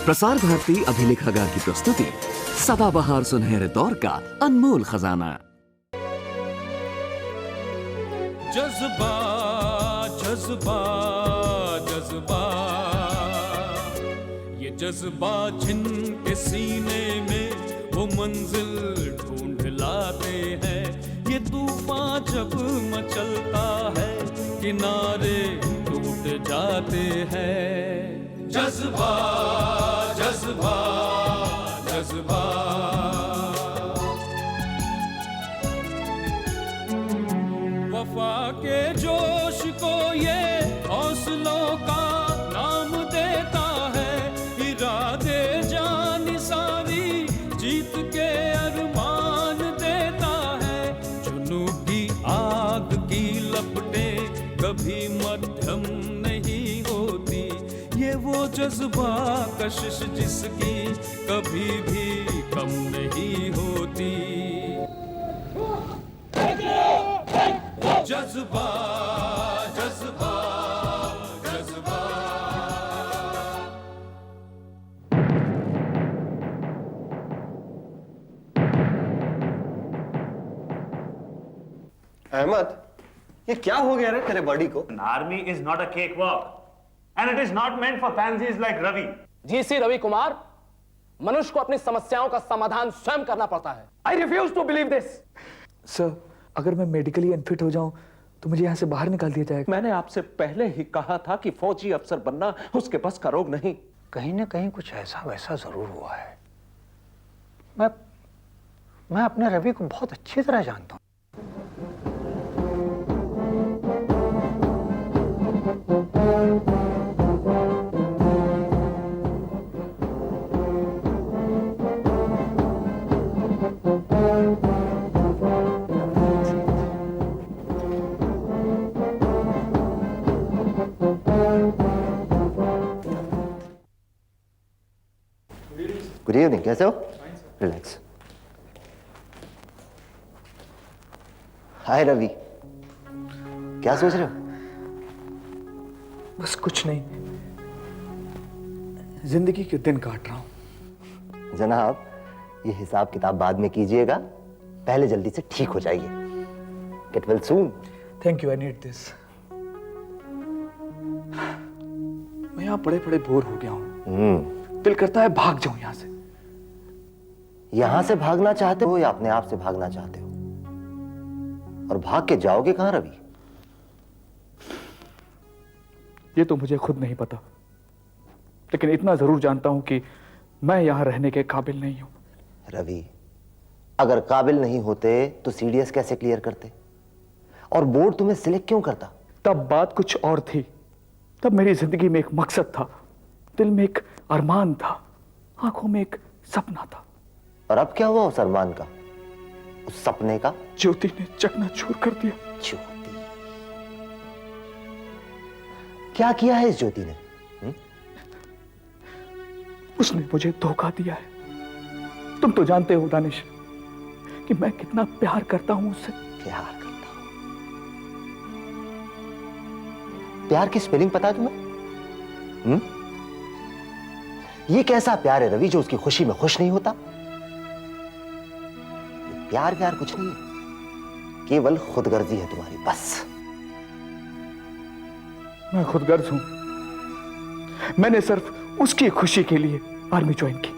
प्रसार भारती अभिलेखागार की प्रस्तुति सदाबहार सुनहरे दौर का अनमोल खजाना। जज्बा जज्बा जज्बा, ये जज्बा जिनके सीने में वो मंजिल ढूंढ लाते हैं। ये तूफान जब मचलता है किनारे टूट जाते हैं। जज्बा जज्बा जज्बा, वफा के जोश को ये हौसलों का नाम देता है। इरादे जान सारी जीत के अरमान देता है। जुनून की आग की लपटें कभी मध्यम नहीं होती। ये वो जज्बा कशिश जिसकी कभी भी कम नहीं होती। जज्बा जज्बा जज्बा। अहमद, ये क्या हो गया रे तेरे बॉडी को? An army is not a cakewalk, and it is not meant for pansies like Ravi. GC Ravi Kumar, मनुष्य को अपनी समस्याओं का समाधान स्वयं करना पड़ता है। I refuse to believe this. Sir, अगर मैं मेडिकली अनफिट हो जाऊं तो मुझे यहाँ से बाहर निकाल दिया जाएगा। मैंने आपसे पहले ही कहा था कि फौजी अफसर बनना उसके बस का रोग नहीं। कहीं ना कहीं कुछ ऐसा वैसा जरूर हुआ है। मैं अपने रवि को बहुत अच्छी तरह जानता हूँ। गुड इवनिंग, कैसे हो? रिलैक्स। हाय रवि, क्या सोच रहे हो? बस कुछ नहीं, जिंदगी के दिन काट रहा हूं। जनाब, ये हिसाब किताब बाद में कीजिएगा, पहले जल्दी से ठीक हो जाइए। Get well soon. Thank you, I need this. मैं यहाँ बड़े बड़े बोर हो गया हूँ। दिल करता है भाग जाऊं यहाँ से। यहां से भागना चाहते हो या अपने आप से भागना चाहते हो? और भाग के जाओगे कहां रवि? ये तो मुझे खुद नहीं पता, लेकिन इतना जरूर जानता हूं कि मैं यहां रहने के काबिल नहीं हूं। रवि, अगर काबिल नहीं होते तो सीडीएस कैसे क्लियर करते? और बोर्ड तुम्हें सिलेक्ट क्यों करता? तब बात कुछ और थी। तब मेरी जिंदगी में एक मकसद था, दिल में एक अरमान था, आंखों में एक सपना था। और अब क्या हुआ उस अरमान का, उस सपने का? ज्योति ने चकनाचूर कर दिया। ज्योति? क्या किया है इस ज्योति ने? उसने मुझे धोखा दिया है। तुम तो जानते हो दानिश कि मैं कितना प्यार करता हूं उससे। प्यार करता हूं? प्यार की स्पेलिंग पता है तुम्हें? ये कैसा प्यार है रवि जो उसकी खुशी में खुश नहीं होता? प्यार प्यार कुछ नहीं है, केवल खुदगर्जी है तुम्हारी, बस। मैं खुदगर्ज हूं। मैंने सिर्फ उसकी खुशी के लिए आर्मी ज्वाइन की,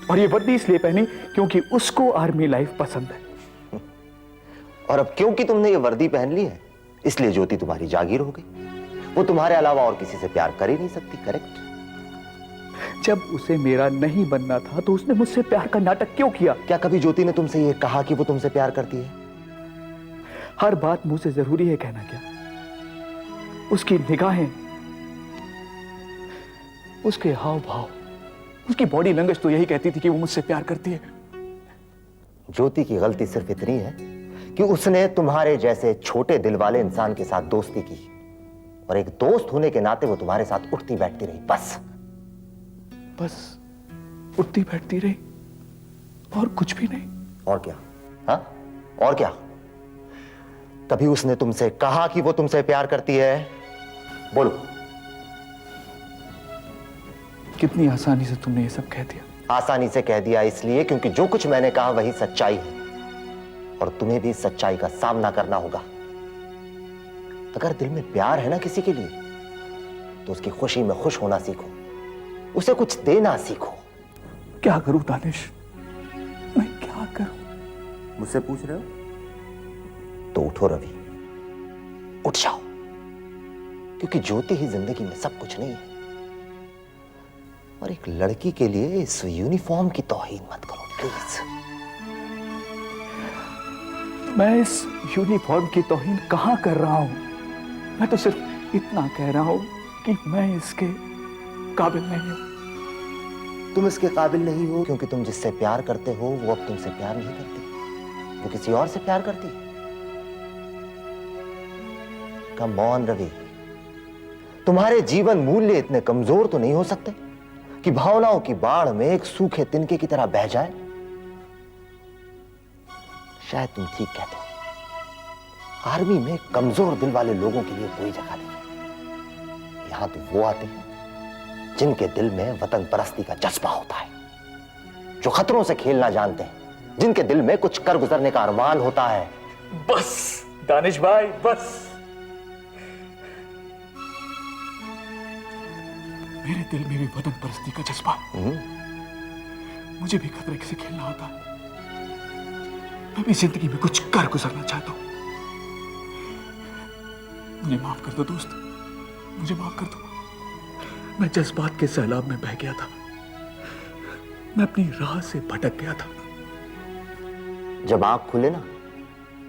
और ये वर्दी इसलिए पहनी क्योंकि उसको आर्मी लाइफ पसंद है। और अब क्योंकि तुमने ये वर्दी पहन ली है, इसलिए ज्योति तुम्हारी जागीर हो गई। वो तुम्हारे अलावा और किसी से प्यार कर ही नहीं सकती, करेक्ट? जब उसे मेरा नहीं बनना था तो उसने मुझसे प्यार का नाटक क्यों किया? क्या कभी ज्योति ने तुमसे ये कहा कि वो तुमसे प्यार करती है? हर बात मुंह से जरूरी है कहना क्या? उसकी निगाहें, उसके हाव भाव, उसकी बॉडी लैंग्वेज तो यही कहती थी कि वो मुझसे प्यार करती है। ज्योति की गलती सिर्फ इतनी है कि उसने तुम्हारे जैसे छोटे दिल वाले इंसान के साथ दोस्ती की, और एक दोस्त होने के नाते वो तुम्हारे साथ उठती बैठती रही, बस। बस उठती बैठती रही, और कुछ भी नहीं। और क्या? हाँ, और क्या? कभी उसने तुमसे कहा कि वो तुमसे प्यार करती है? बोलो। कितनी आसानी से तुमने ये सब कह दिया। आसानी से कह दिया इसलिए क्योंकि जो कुछ मैंने कहा वही सच्चाई है, और तुम्हें भी इस सच्चाई का सामना करना होगा। अगर दिल में प्यार है ना किसी के लिए, तो उसकी खुशी में खुश होना सीखो, उसे कुछ देना सीखो। क्या करूं दानिश, मैं क्या करूं? मुझसे पूछ रहे हो? तो उठो रवि, उठ जाओ, क्योंकि ज्योति ही जिंदगी में सब कुछ नहीं है। और एक लड़की के लिए इस यूनिफॉर्म की तौहीन मत करो प्लीज। मैं इस यूनिफॉर्म की तौहीन कहां कर रहा हूं? मैं तो सिर्फ इतना कह रहा हूं कि मैं इसके काबिल नहीं हूं। तुम इसके काबिल नहीं हो क्योंकि तुम जिससे प्यार करते हो वो अब तुमसे प्यार नहीं करती, वो किसी और से प्यार करती है। कम ऑन रवि, तुम्हारे जीवन मूल्य इतने कमजोर तो नहीं हो सकते कि भावनाओं की बाढ़ में एक सूखे तिनके की तरह बह जाए। शायद तुम ठीक कहते हो, आर्मी में कमजोर दिल वाले लोगों के लिए कोई जगह नहीं। यहां तो वो आते हैं जिनके दिल में वतन परस्ती का जज्बा होता है, जो खतरों से खेलना जानते हैं, जिनके दिल में कुछ कर गुजरने का अरमान होता है। बस दानिश भाई, बस। मेरे दिल में भी वतन परस्ती का जज्बा, मुझे भी खतरे से खेलना होता। मैं भी जिंदगी में कुछ कर गुजरना चाहता हूं। मुझे माफ कर दो दोस्त, मुझे माफ कर दो। मैं जज्बात के सैलाब में बह गया था, मैं अपनी राह से भटक गया था। जब आंख खुले ना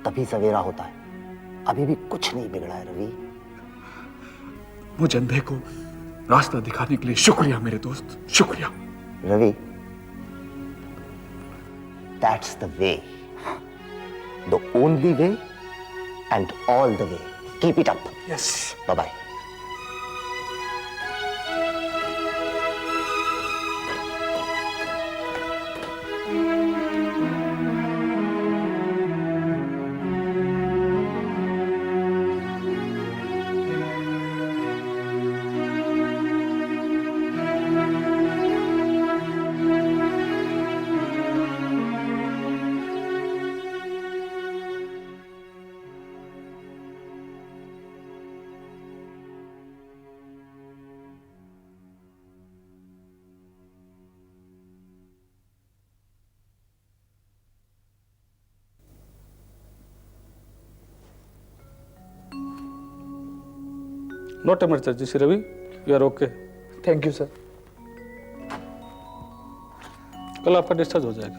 तभी सवेरा होता है। अभी भी कुछ नहीं बिगड़ा है रवि। मुझे अंधे को रास्ता दिखाने के लिए शुक्रिया मेरे दोस्त, शुक्रिया। Ravi, that's the way, the only way and all the way. Keep it up. Yes, bye bye. Not emergency Shri Ravi, you are okay. Thank you sir. कल आपका डिस्चार्ज हो जाएगा।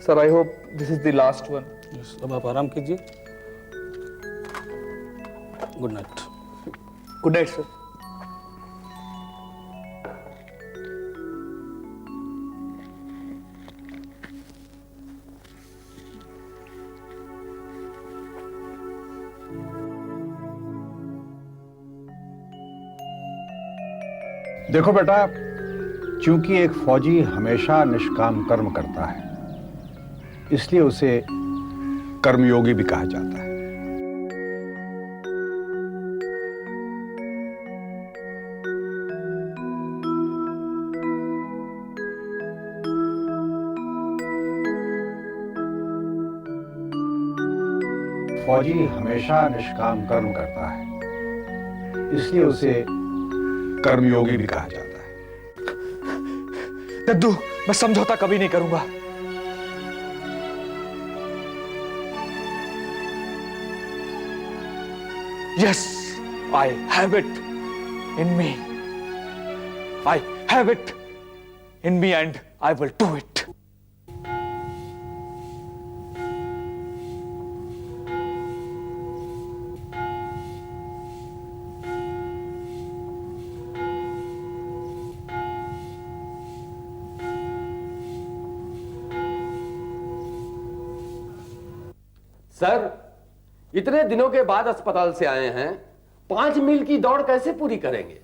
Sir I hope this is the last one. Yes, अब आप आराम कीजिए। Good night. Good night sir. देखो बेटा, चूंकि एक फौजी हमेशा निष्काम कर्म करता है, इसलिए उसे कर्मयोगी भी कहा जाता है। फौजी हमेशा निष्काम कर्म करता है, इसलिए उसे कर्मयोगी भी कहा जाता है। दद्दू, मैं समझौता कभी नहीं करूंगा। Yes, I have it in me. I have it in me and I will do it. Sir, इतने दिनों के बाद अस्पताल से आए हैं, 5 मील की दौड़ कैसे पूरी करेंगे?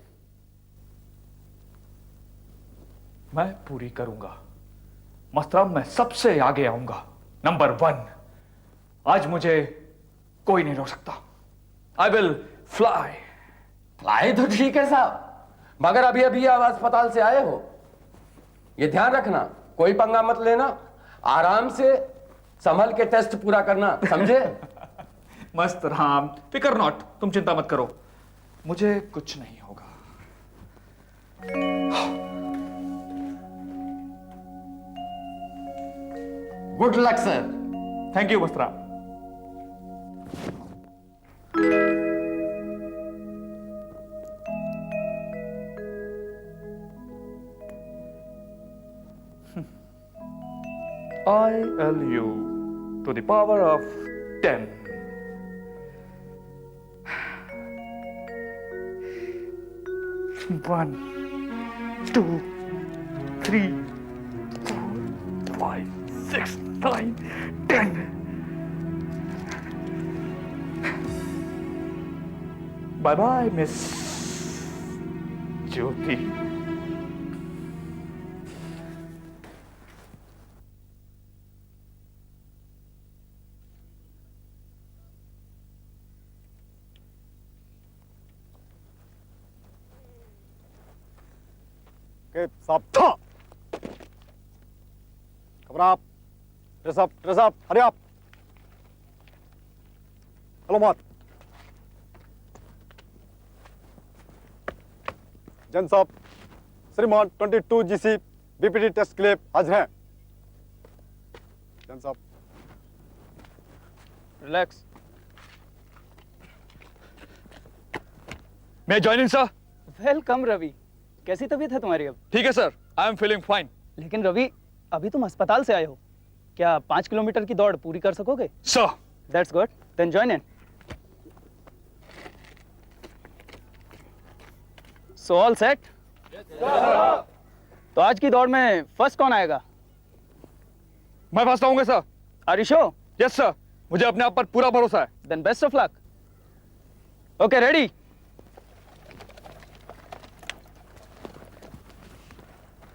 मैं पूरी करूंगा मतलब मैं सबसे आगे आऊंगा, नंबर 1। आज मुझे कोई नहीं रोक सकता। I will fly. फ्लाई तो ठीक है साहब, मगर अभी अभी आप अस्पताल से आए हो, ये ध्यान रखना, कोई पंगा मत लेना, आराम से संभल के टेस्ट पूरा करना, समझे? मस्त राम, फिकर नॉट, तुम चिंता मत करो, मुझे कुछ नहीं होगा। Good luck sir. Thank you मस्त Ram. ILU to the power of 10. One, two, three, 4, 5, 6, 9, 10. Bye bye, Miss Jyoti. Stop. Cover up. Dress up. Dress up. Hurry up. Hello, Mat. Gents up. श्रीमान 22 GC BPT टेस्ट के लिए हाजिर हैं। Gents up. Relax. May I join in, sir? Welcome Ravi, कैसी तबीयत है तुम्हारी अब? ठीक है sir, I am feeling fine. लेकिन रवि, अभी तुम अस्पताल से आए हो, क्या 5 किलोमीटर की दौड़ पूरी कर सकोगे? Sir. That's good, then join in. So all set? तो आज की दौड़ में फर्स्ट कौन आएगा? मैं फर्स्ट आऊंगा sir. Are you sure? Yes sir, मुझे अपने आप पर पूरा भरोसा है। Then best of luck. Okay, ready?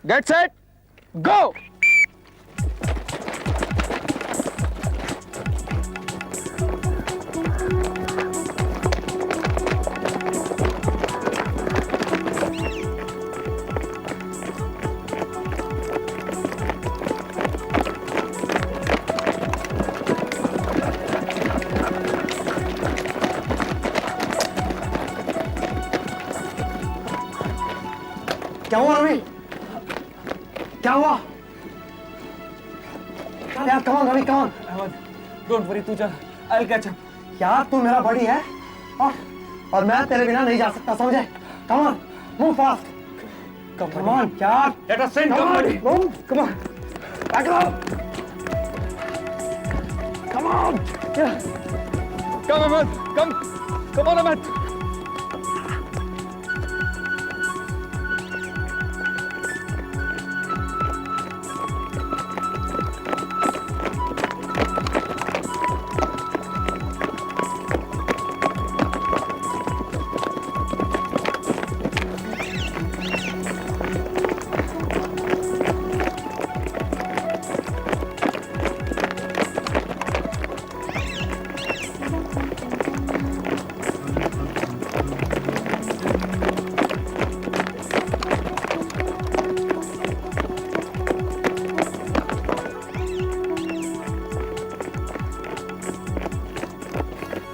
Get set, go! क्या हुआ रवि? क्या हुआ? यार come on Ravi, come on. Don't worry, तू चल, आई विल कैच अप। यार तू मेरा बड़ी है और मैं तेरे बिना नहीं जा सकता, समझे? कमान, मूव फास्ट। कमान यार, let us send somebody. Come on, back up. Come on, Come Ahmed, come on Ahmed.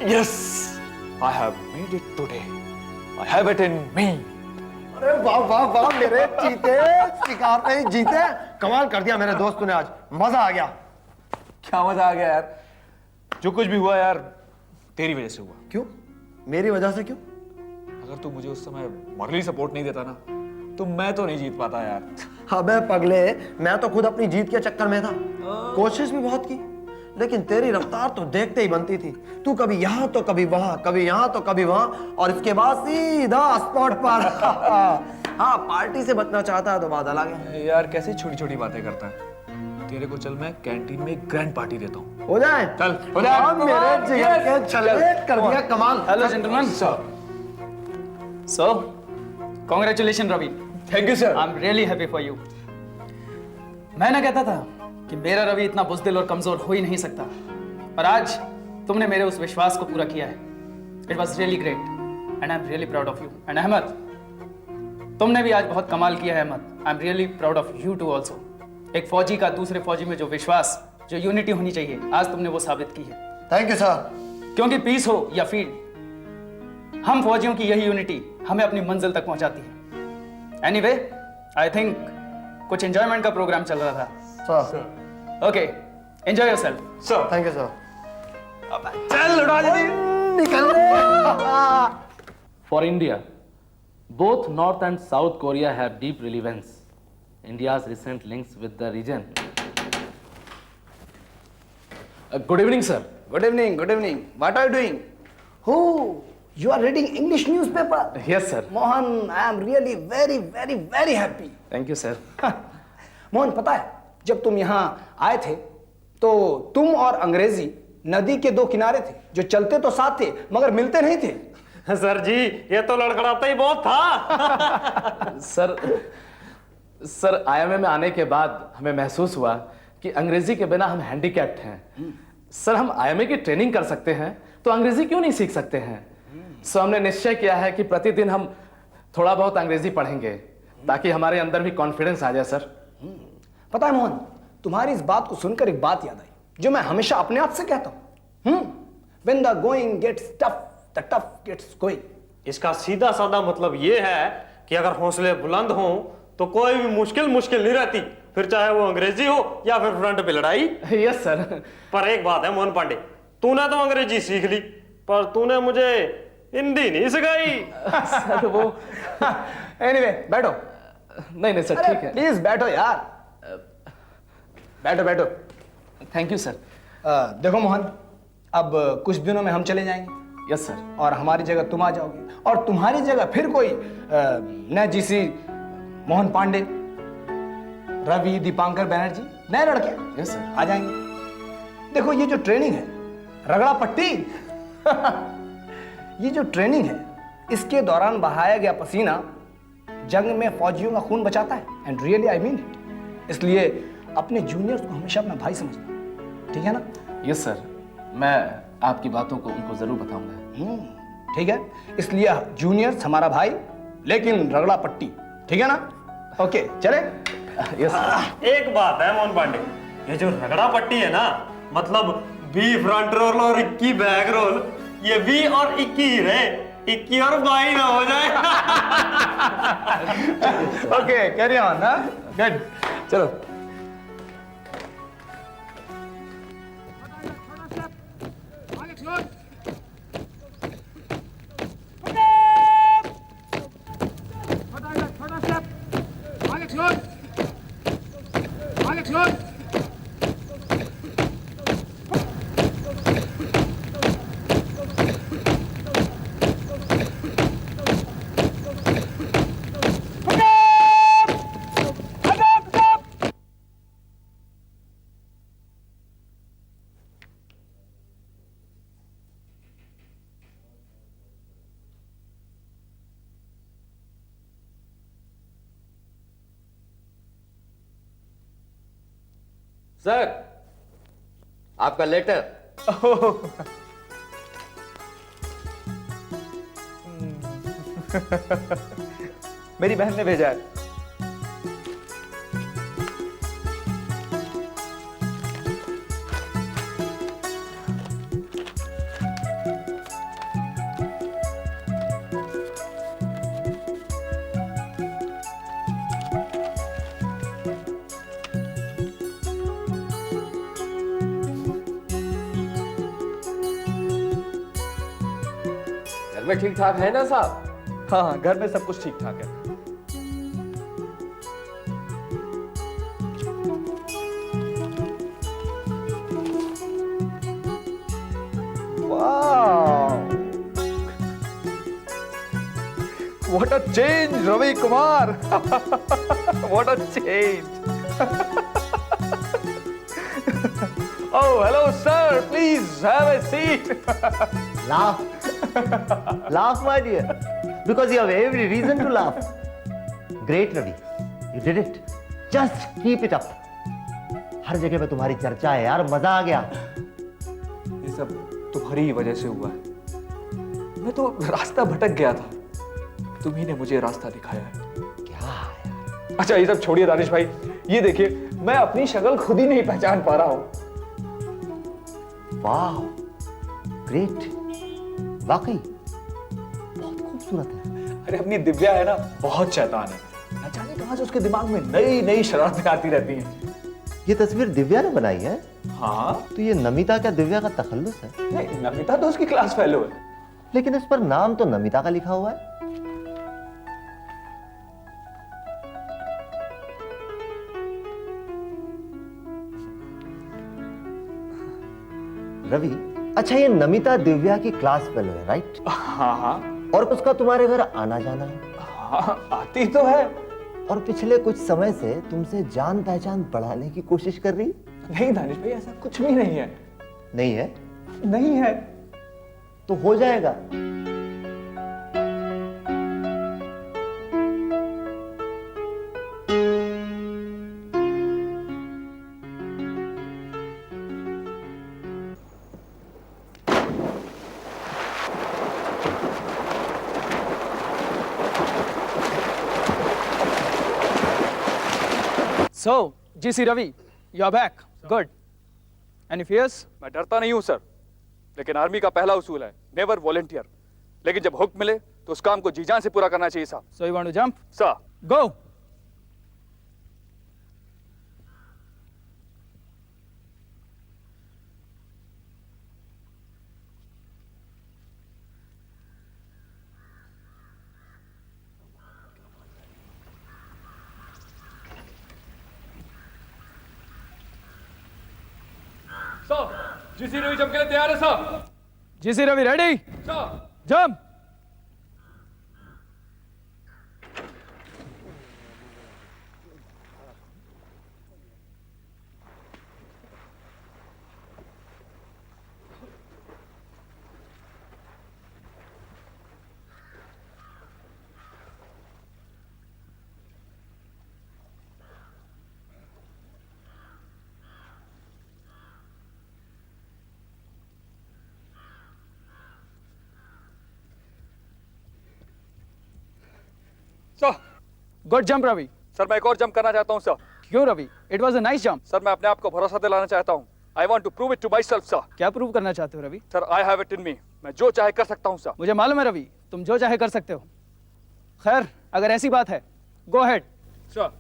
Yes, I have made it today. I have it in me. अरे वाह वाह वाह, मेरे चीते शिकार पे ही जीते। कमाल कर दिया मेरे दोस्त ने, आज मजा आ गया। क्या मजा आ गया यार, जो कुछ भी हुआ यार तेरी वजह से हुआ। क्यों? मेरी वजह से क्यों? अगर तू मुझे उस समय मॉरली सपोर्ट नहीं देता ना, तो मैं तो नहीं जीत पाता यार। अबे पगले, मैं तो खुद अपनी जीत के चक्कर में था, कोशिश भी बहुत की, लेकिन तेरी रफ्तार तो देखते ही बनती थी। तू कभी यहाँ तो कभी वहां, कभी यहाँ तो कभी वहां, और इसके बाद सीधा स्पॉट पर। हाँ, पार्टी से बचना चाहता है तो बात अलग है। यार कैसी छोटी छोटी बातें करता है। तेरे को चल, मैं कैंटीन में एक ग्रैंड पार्टी देता हूँ। हो जाए? चल, हो जाए। हाँ, मेरे जिगर के चले कर दिया कमाल। Hello gentleman. So congratulation Ravi. Thank you sir. I am really happy for you. मैं ना कहता था कि मेरा रवि इतना बुज़दिल और कमजोर हो ही नहीं सकता, पर आज तुमने मेरे उस विश्वास को पूरा किया है। It was really great and I am really proud of you. And Ahmad, तुमने भी आज बहुत कमाल किया है Ahmad. I am really proud of you too also. एक फौजी का दूसरे फौजी में जो विश्वास, जो यूनिटी होनी चाहिए, आज तुमने वो साबित की है। Thank you sir. क्योंकि पीस हो या फील्ड, हम फौजियों की यही यूनिटी हमें अपनी मंजिल तक पहुंचाती है। एनीवे, आई थिंक कुछ एंजॉयमेंट का प्रोग्राम चल रहा था। Sir okay, enjoy yourself. Sir thank you sir. चल उड़ा निकल For India, both North and South Korea have deep relevance. India's recent links with the region. Good evening, sir. Good evening, good evening. What are you doing? Oh, you are reading English newspaper? Yes, sir. Mohan, I am really very, very, very happy. Thank you, sir. Mohan, पता है जब तुम यहाँ आए थे तो तुम और अंग्रेजी नदी के दो किनारे थे, जो चलते तो साथ थे मगर मिलते नहीं थे। सर जी, ये तो लड़खड़ाता ही बहुत था। सर आईएमए में आने के बाद हमें महसूस हुआ कि अंग्रेजी के बिना हम हैंडीकैप्ड हैं। सर, हम आईएमए की ट्रेनिंग कर सकते हैं तो अंग्रेजी क्यों नहीं सीख सकते हैं? सो हमने निश्चय किया है कि प्रतिदिन हम थोड़ा बहुत अंग्रेजी पढ़ेंगे ताकि हमारे अंदर भी कॉन्फिडेंस आ जाए। सर, पता है मोहन, तुम्हारी इस बात को सुनकर एक बात याद आई जो मैं हमेशा अपने आप से कहता हूँ। When the going gets tough, the tough gets going. इसका सीधा साधा मतलब ये है कि अगर हौसले बुलंद हों तो कोई भी मुश्किल नहीं रहती, फिर चाहे वो अंग्रेजी हो या फिर फ्रंट पे लड़ाई। Yes sir. पर एक बात है मोहन पांडे, तूने तो अंग्रेजी सीख ली पर तूने मुझे हिंदी नहीं सिखाई। सर वो Anyway, बैठो। नहीं सर, ठीक है। प्लीज बैठो यार, बैठो। Thank you sir. देखो मोहन, अब कुछ दिनों में हम चले जाएंगे। Yes sir. और हमारी जगह तुम आ जाओगे और तुम्हारी जगह फिर कोई नए जीसी मोहन पांडे, रवि, दीपांकर बैनर्जी, नए लड़के यस सर आ जाएंगे। देखो ये जो ट्रेनिंग है, रगड़ा पट्टी ये जो ट्रेनिंग है, इसके दौरान बहाया गया पसीना जंग में फौजियों का खून बचाता है। And really I mean it. इसलिए अपने जूनियर्स को हमेशा अपना भाई समझना, ठीक है ना? यस सर, मैं आपकी बातों को उनको जरूर बताऊंगा। ठीक है, इसलिए जूनियर्स हमारा भाई, लेकिन रगड़ा पट्टी, ठीक है ना? ओके, चले। Yes sir. एक बात है मोहन पांडे, ये जो रगड़ा पट्टी है ना, मतलब 20 फ्रंट रोल और 21 बैक रोल, ये 20 और 21 ही रहे, 21 और 22 ना हो जाए। Okay, carry on. गुड, चलो। सर, आपका लेटर। मेरी बहन ने भेजा है। घर में ठीक ठाक है ना साहब? हाँ, घर में सब कुछ ठीक ठाक है। What a change, Ravi Kumar! What a change! Oh, hello, sir. Please have a seat. Laugh. Laugh, my dear. Because you have every reason to laugh. Great, Ravi. You did it. Just keep it up. हर जगह पे तुम्हारी चर्चा है यार, मजा आ गया। ये सब तुम्हारी ही वजह से हुआ है। मैं तो रास्ता भटक गया था, तुम्ही ने मुझे रास्ता दिखाया है। क्या? अच्छा ये सब छोड़िए दानिश भाई, ये देखिए मैं अपनी शक्ल खुद ही नहीं पहचान पा रहा हूँ। वाह, ग्रेट, वाकई बहुत खूबसूरत है। अरे अपनी दिव्या है ना, बहुत शैतान है, न जाने कहां से उसके दिमाग में नई नई शरारतें आती रहती हैं। ये तस्वीर दिव्या ने बनाई है? हाँ। तो ये नमिता क्या दिव्या का तखल्लुस है? नहीं, नमिता तो उसकी क्लास फेलो है। लेकिन इस पर नाम तो नमिता का लिखा हुआ है। रवि, अच्छा ये नमिता दिव्या की क्लास फेलो है, राइट? हाँ हाँ। और उसका तुम्हारे घर आना जाना है? हाँ, आती तो है। और पिछले कुछ समय से तुमसे जान पहचान बढ़ाने की कोशिश कर रही? नहीं दानिश भाई, ऐसा कुछ भी नहीं है। नहीं है? नहीं है तो हो जाएगा। So, GC Ravi, you're back. Good. Any fears? मैं डरता नहीं हूं सर, लेकिन आर्मी का पहला उसूल है नेवर वॉलंटियर। लेकिन जब हुक्म मिले तो उस काम को जी जान से पूरा करना चाहिए साहब। So you want to jump? Sir. Go. Sir, GC Ravi jump के लिए तैयार है sir. GC Ravi, ready? Sir. Jump. Sir. Good jump, Ravi. Sir मैं एक और जंप करना चाहता हूं सर। क्यों Ravi? It was a nice jump. Sir मैं अपने आप को भरोसा दिलाना चाहता हूं। I want to prove it to myself sir. क्या प्रूव करना चाहते हो Ravi? Sir I have it in me। मैं जो चाहे कर सकता हूं सर। मुझे मालूम है रवि, तुम जो चाहे कर सकते हो। खैर, अगर ऐसी बात है, go ahead. Sir.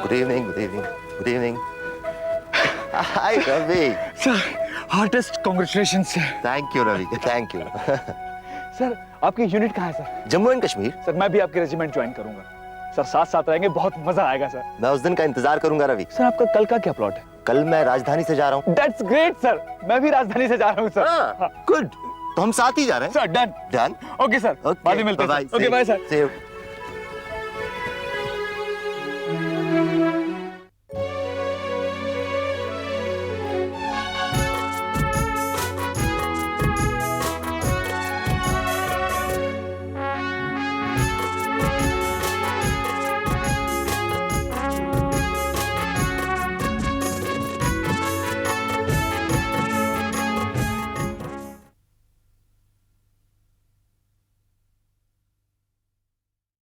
Good evening, good evening, good evening. Hi, Ravi. Sir, heartiest congratulation sir. Thank you, Ravi. Thank you. Sir, आपकी यूनिट कहाँ है sir? Jammu and Kashmir. Sir मैं भी आपके रेजिमेंट ज्वाइन करूंगा। सर साथ साथ रहेंगे, बहुत मजा आएगा सर। मैं उस दिन का इंतजार करूंगा रवि। सर आपका कल का क्या प्लॉट है? कल मैं राजधानी से जा रहा हूँ। That's great सर, मैं भी राजधानी से जा रहा हूँ सर। गुड, तो हम साथ ही जा रहे हैं। Sir done. Done. Okay sir, बाद में मिलते हैं। Okay bye sir. See you.